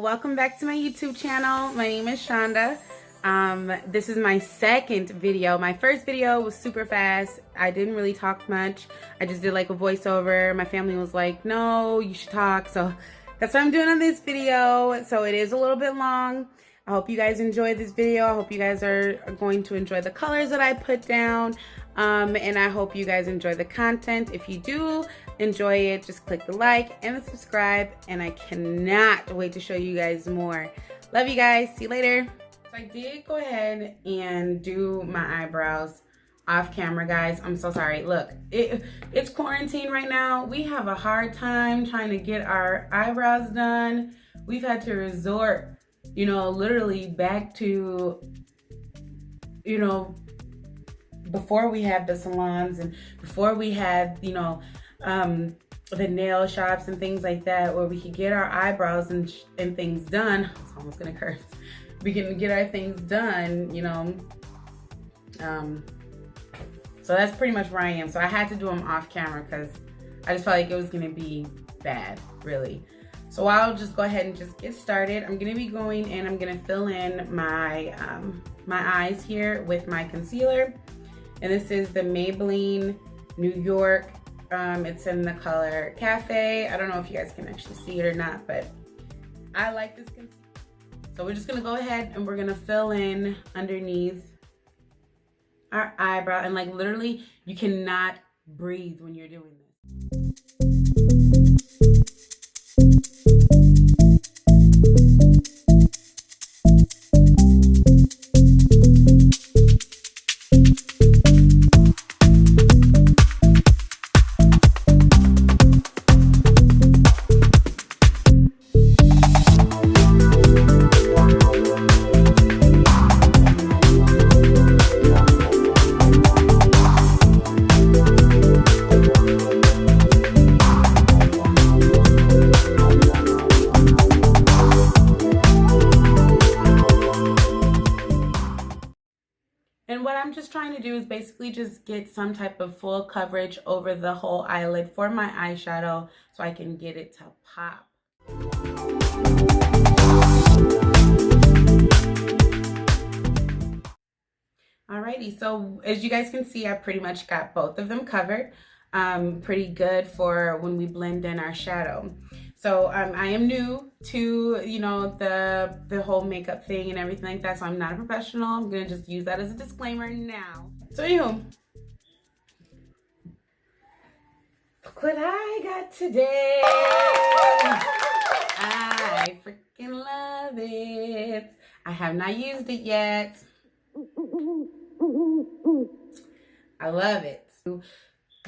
welcome back to my YouTube channel. My name is Shonda. This is my second video. My first video was super fast. I didn't really talk much. I just did like a voiceover. My family was like, no, you should talk. So that's what I'm doing on this video. So it is a little bit long. I hope you guys enjoyed this video. I hope you guys are going to enjoy the colors that I put down. And I hope you guys enjoy the content. If you do enjoy it, just click the like and the subscribe. And I cannot wait to show you guys more. Love you guys. See you later. So I did go ahead and do my eyebrows off camera, guys. I'm so sorry. Look, it's quarantine right now. We have a hard time trying to get our eyebrows done. We've had to resort, literally back to, before we had the salons and before we had, the nail shops and things like that, where we could get our eyebrows and things done. I was almost gonna curse. We can get our things done, so that's pretty much where I am. So I had to do them off camera because I just felt like it was gonna be bad, really. So I'll just go ahead and just get started. I'm gonna be going and I'm gonna fill in my my eyes here with my concealer. And this is the Maybelline New York. It's in the color Cafe. I don't know if you guys can actually see it or not, but I like this concealer. So we're just gonna go ahead and we're gonna fill in underneath our eyebrow. And like literally, you cannot breathe when you're doing this. And what I'm just trying to do is basically just get some type of full coverage over the whole eyelid for my eyeshadow so I can get it to pop. Alrighty, so as you guys can see, I pretty much got both of them covered. Pretty good for when we blend in our shadow. So I am new to, the whole makeup thing and everything like that. So I'm not a professional. I'm going to just use that as a disclaimer now. So anywho, look what I got today. I freaking love it. I have not used it yet. I love it.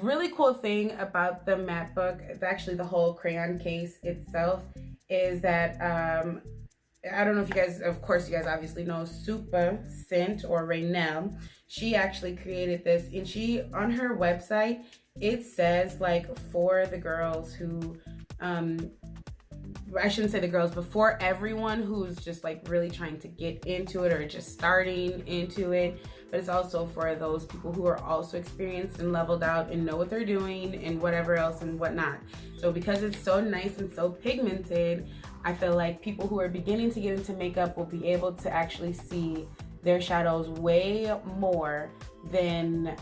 Really cool thing about the matte book, it's actually the whole crayon case itself, is that I don't know if you guys, of course you guys obviously know Super Scent or Raynell. She actually created this, and she, on her website, it says like for the girls who I shouldn't say the girls, but for everyone who's just like really trying to get into it or just starting into it. But it's also for those people who are also experienced and leveled out and know what they're doing and whatever else and whatnot. So because it's so nice and so pigmented, I feel like people who are beginning to get into makeup will be able to actually see their shadows way more than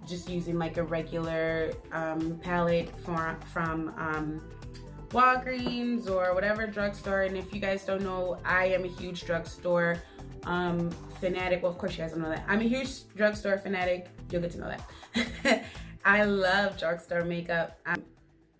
just using like a regular palette from Walgreens or whatever drugstore. And if you guys don't know, I am a huge drugstore fanatic. Well, of course you guys don't know that. I'm a huge drugstore fanatic. You'll get to know that. I love drugstore makeup.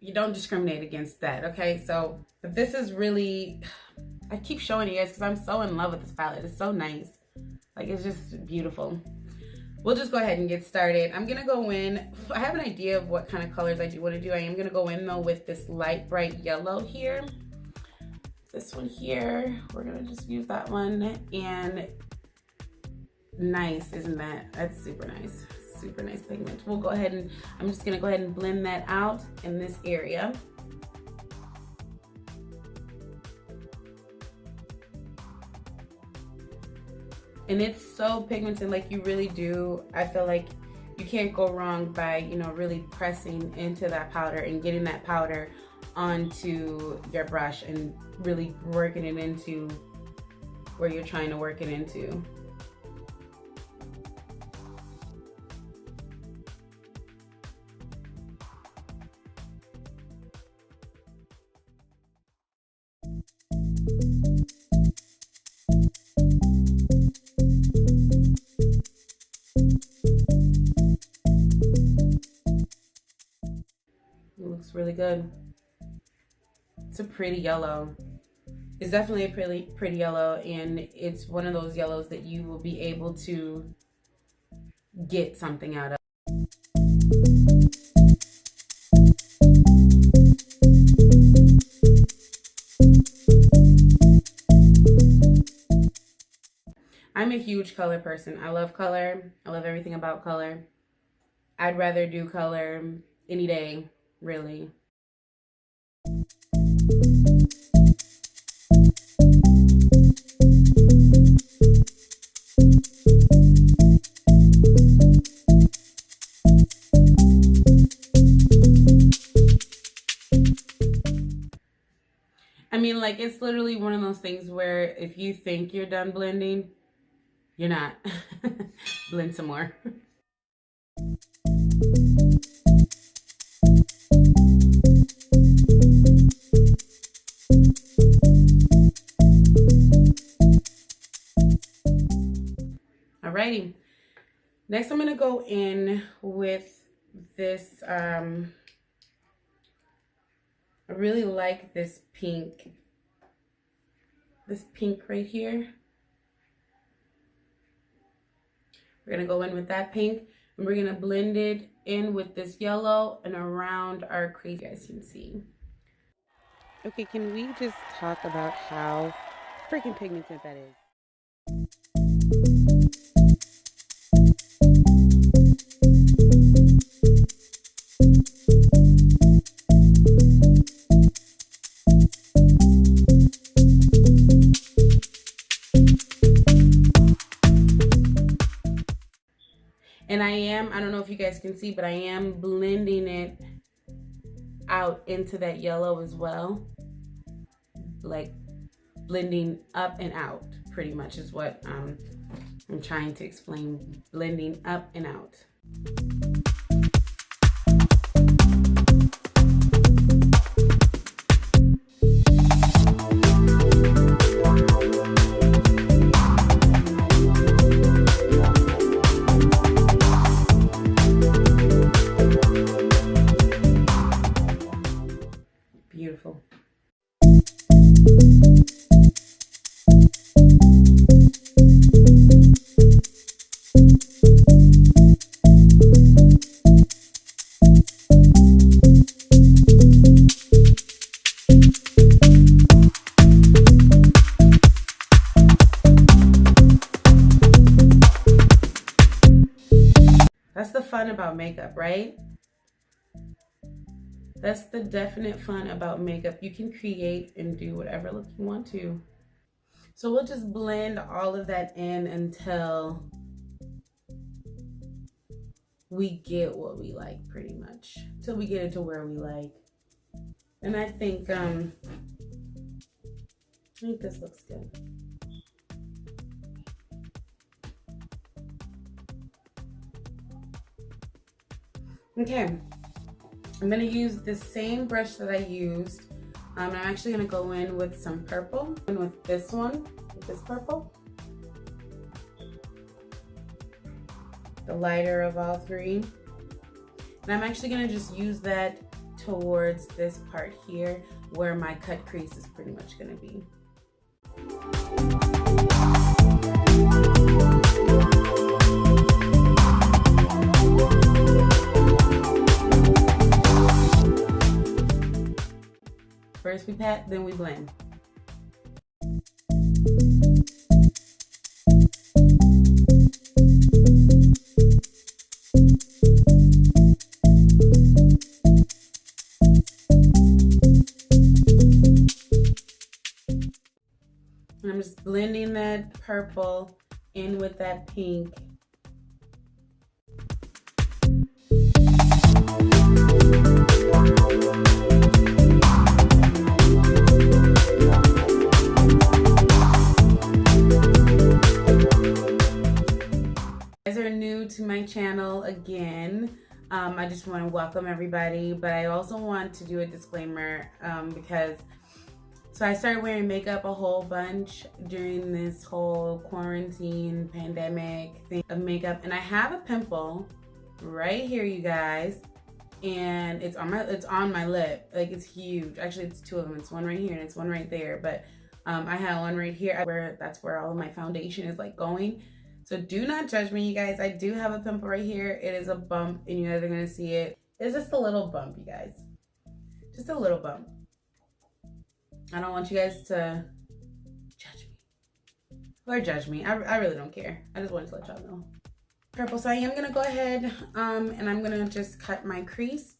You don't discriminate against that, okay? So, but this is really, I keep showing you guys because I'm so in love with this palette. It's so nice. Like, it's just beautiful. We'll just go ahead and get started. I'm gonna go in, I have an idea of what kind of colors I do want to do. I am gonna go in though with this light bright yellow here. This one here, we're gonna just use that one. And nice, isn't that? That's super nice. Super nice pigment. We'll go ahead and, I'm just gonna go ahead and blend that out in this area. And it's so pigmented, like you really do. I feel like you can't go wrong by, really pressing into that powder and getting that powder onto your brush and really working it into where you're trying to work it into. It looks really good. It's a pretty yellow. It's definitely a pretty yellow, and it's one of those yellows that you will be able to get something out of. I'm a huge color person. I love color. I love everything about color. I'd rather do color any day, really. I mean, like, it's literally one of those things where if you think you're done blending, you're not. Blend some more. Alrighty. Next, I'm gonna go in with this. I really like this pink. This pink right here. We're gonna go in with that pink, and we're gonna blend it in with this yellow and around our crease, you guys can see. Okay, can we just talk about how freaking pigmented that is? And I don't know if you guys can see, but I am blending it out into that yellow as well. Like blending up and out, pretty much is what I'm trying to explain. Blending up and out. Beautiful. That's the fun about makeup, right? That's the definite fun about makeup. You can create and do whatever look you want to. So we'll just blend all of that in until we get what we like, pretty much. Till we get it to where we like. And I think this looks good. Okay. I'm gonna use the same brush that I used. I'm actually gonna go in with some purple, and with this one, with this purple. The lighter of all three. And I'm actually gonna just use that towards this part here where my cut crease is pretty much gonna be. First we pat, then we blend. And I'm just blending that purple in with that pink. new to my channel again, I just want to welcome everybody, but I also want to do a disclaimer because I started wearing makeup a whole bunch during this whole quarantine pandemic thing of makeup, and I have a pimple right here, you guys, and it's on my lip. Like, it's huge. Actually, it's two of them. It's one right here and it's one right there, but I have one right here where that's where all of my foundation is like going. So do not judge me, you guys. I do have a pimple right here. It is a bump, and you guys are gonna see it. It's just a little bump, you guys. Just a little bump. I don't want you guys to judge me. Or judge me. I really don't care. I just wanted to let y'all know. Purple. So I am gonna go ahead and I'm gonna just cut my crease.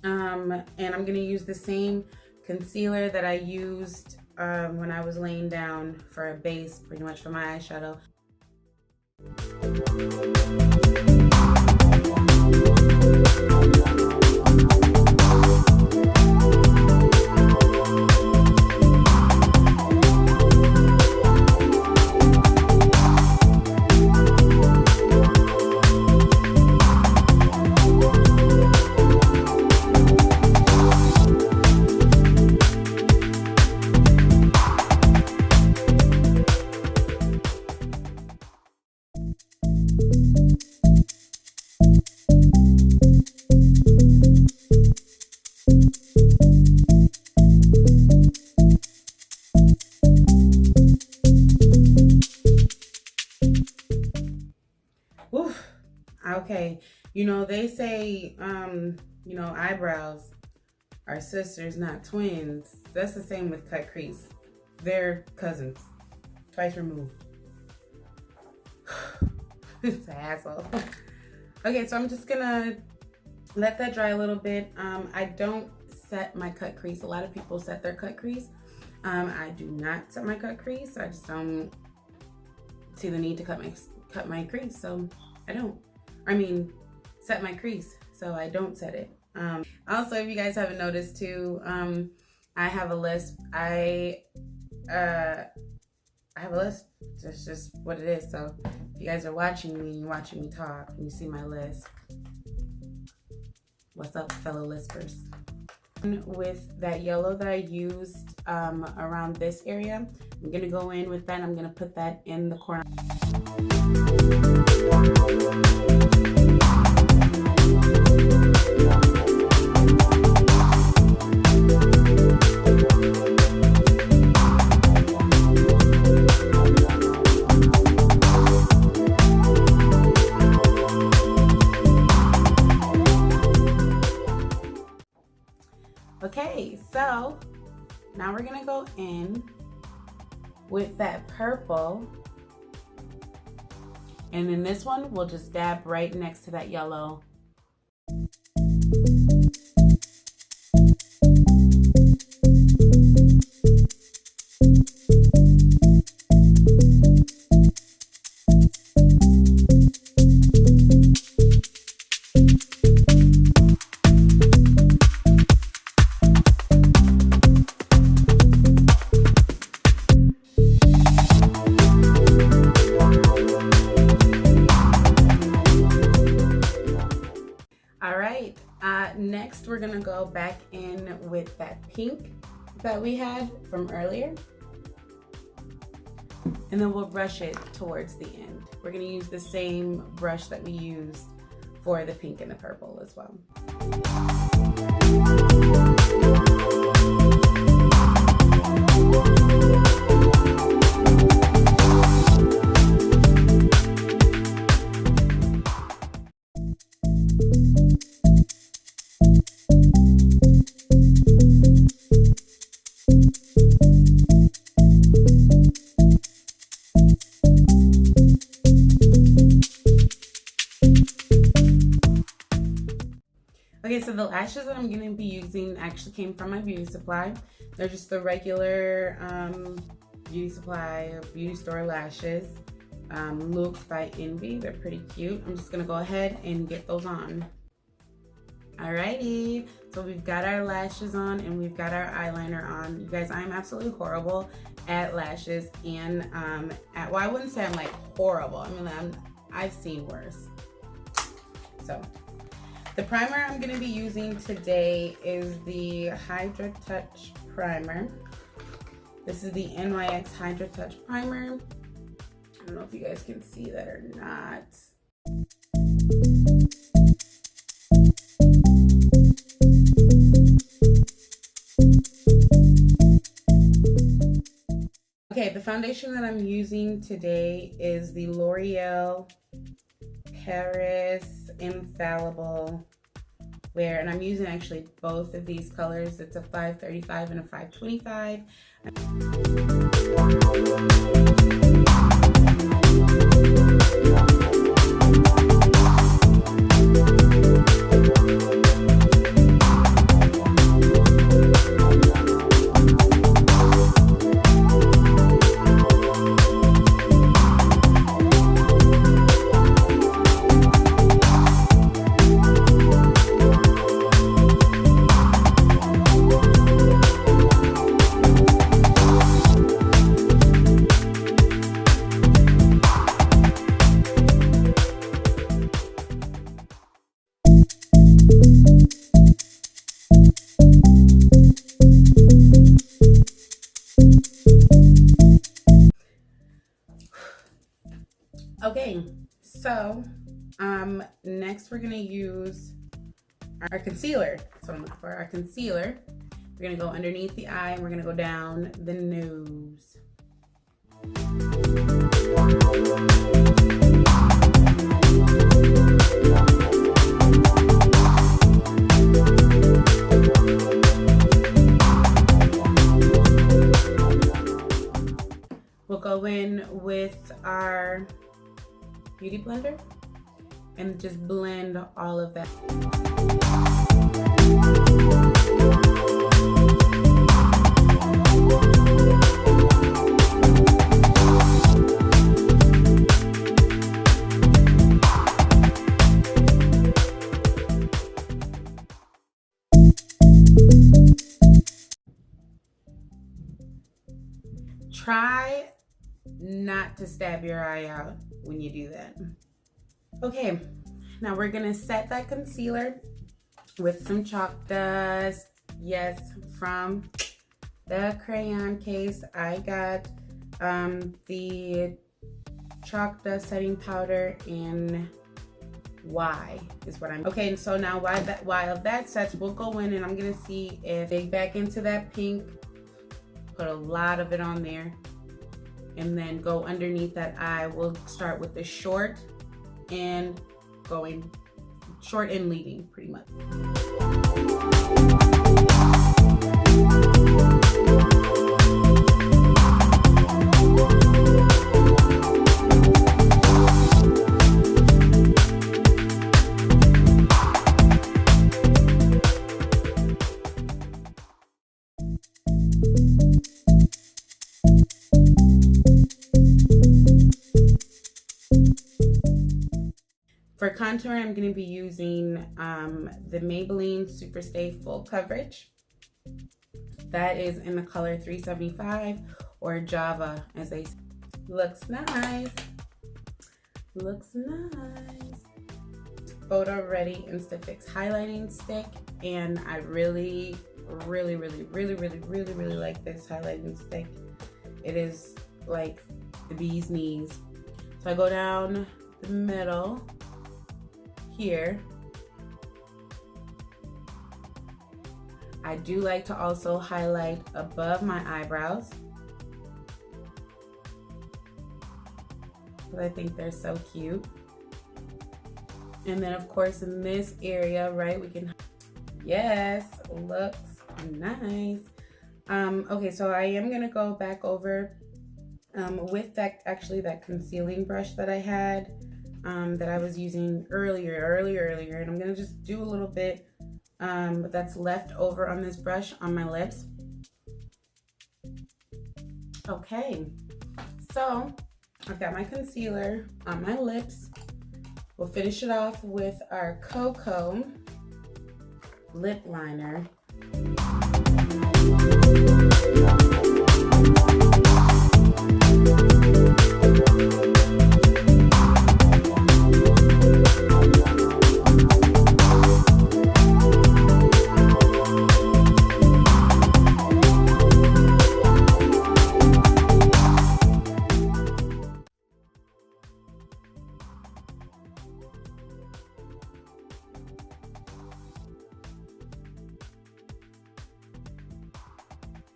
And I'm gonna use the same concealer that I used when I was laying down for a base, pretty much for my eyeshadow. Okay, you know, they say, you know, eyebrows are sisters, not twins. That's the same with cut crease. They're cousins, twice removed. It's an asshole. Okay, so I'm just gonna let that dry a little bit. I don't set my cut crease. A lot of people set their cut crease. I do not set my cut crease. I just don't see the need to cut my crease, so I don't. I mean, set my crease, so I don't set it. Also, if you guys haven't noticed too, I have a lisp. I have a lisp. That's just what it is. So if you guys are watching me talk, and you see my lisp. What's up, fellow lispers? With that yellow that I used around this area, I'm gonna go in with that. I'm gonna put that in the corner. Okay, so now we're gonna go in with that purple, and then this one we'll just dab right next to that yellow. Next, we're gonna go back in with that pink that we had from earlier, and then we'll brush it towards the end. We're gonna use the same brush that we used for the pink and the purple as well. Okay, so the lashes that I'm going to be using actually came from my beauty supply. They're just the regular beauty supply or beauty store lashes. Looks by Envy. They're pretty cute. I'm just going to go ahead and get those on. Alrighty, so we've got our lashes on and we've got our eyeliner on. You guys, I'm absolutely horrible at lashes and well, I wouldn't say I'm like horrible. I mean, I've seen worse. So the primer I'm going to be using today is the Hydra Touch Primer. This is the NYX Hydra Touch Primer. I don't know if you guys can see that or not. Okay, the foundation that I'm using today is the L'Oreal Paris Infallible Wear, and I'm using actually both of these colors. It's a 535 and a 525. Okay, so next we're gonna use our concealer. So I'm looking for our concealer. We're gonna go underneath the eye and we're gonna go down the nose. We'll go in with our beauty blender and just blend all of that. Try not to stab your eye out when you do that. Okay, now we're gonna set that concealer with some chalk dust. Yes, from the Crayon case. I got the chalk dust setting powder in Y is what I'm. Okay, so now while that sets, we'll go in and I'm gonna see if dig back into that pink, put a lot of it on there, and then go underneath that eye. We'll start with the short and going short and leading pretty much. For contour, I'm going to be using the Maybelline Super Stay Full Coverage. That is in the color 375 or Java, as they say. Looks nice. Looks nice. Photo Ready Instafix highlighting stick, and I really like this highlighting stick. It is like the bee's knees. So I go down the middle here. I do like to also highlight above my eyebrows because I think they're so cute. And then of course in this area, right, we can, yes, looks nice. Okay, so I am gonna go back over with that concealing brush that I had that I was using earlier, and I'm gonna just do a little bit that's left over on this brush on my lips. Okay, so I've got my concealer on my lips. We'll finish it off with our Cocoa lip liner.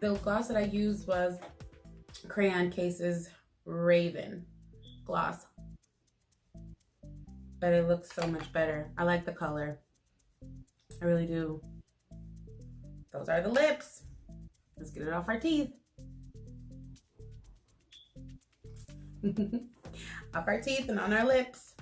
The gloss that I used was Crayon Case's Raven gloss. But it looks so much better. I like the color. I really do. Those are the lips. Let's get it off our teeth. Off our teeth and on our lips.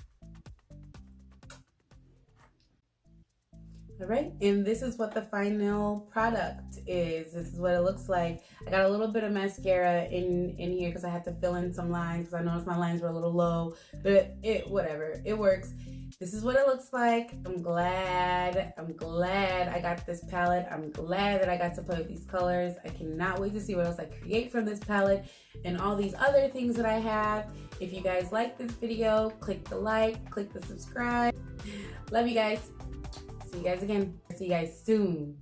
All right, and this is what the final product is. This is what it looks like. I got a little bit of mascara in here because I had to fill in some lines because I noticed my lines were a little low, but whatever, it works. This is what it looks like. I'm glad I got this palette. I'm glad that I got to play with these colors. I cannot wait to see what else I create from this palette and all these other things that I have. If you guys like this video, click the like, click the subscribe. Love you guys. See you guys again. See you guys soon.